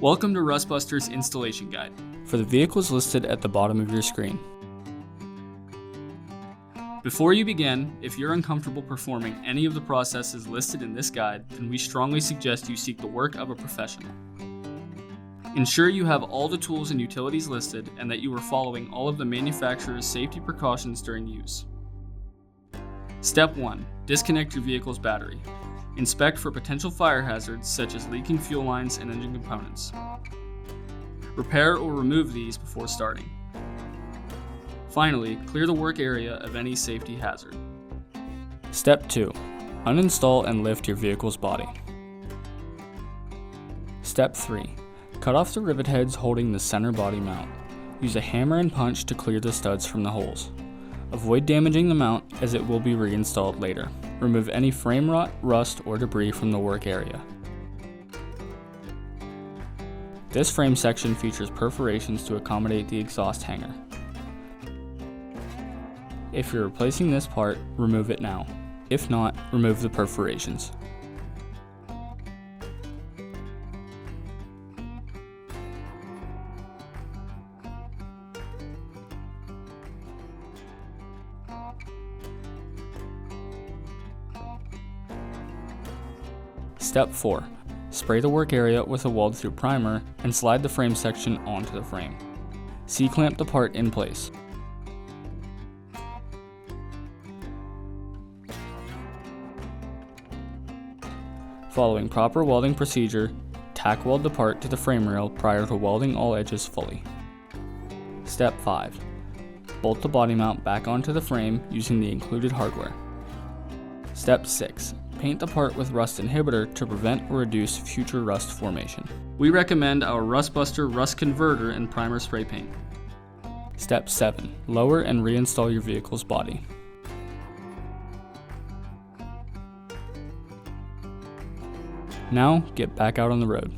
Welcome to Rustbuster's installation guide. For the vehicles listed at the bottom of your screen. Before you begin, if you're uncomfortable performing any of the processes listed in this guide, then we strongly suggest you seek the work of a professional. Ensure you have all the tools and utilities listed and that you are following all of the manufacturer's safety precautions during use. Step 1. Disconnect your vehicle's battery. Inspect for potential fire hazards such as leaking fuel lines and engine components. Repair or remove these before starting. Finally, clear the work area of any safety hazard. Step 2. Uninstall and lift your vehicle's body. Step 3. Cut off the rivet heads holding the center body mount. Use a hammer and punch to clear the studs from the holes. Avoid damaging the mount as it will be reinstalled later. Remove any frame rot, rust, or debris from the work area. This frame section features perforations to accommodate the exhaust hanger. If you're replacing this part, remove it now. If not, remove the perforations. Step 4. Spray the work area with a weld-through primer and slide the frame section onto the frame. C-clamp the part in place. Following proper welding procedure, tack weld the part to the frame rail prior to welding all edges fully. Step 5. Bolt the body mount back onto the frame using the included hardware. Step 6. Paint the part with rust inhibitor to prevent or reduce future rust formation. We recommend our Rustbuster Rust Converter and Primer Spray Paint. Step 7. Lower and reinstall your vehicle's body. Now, get back out on the road.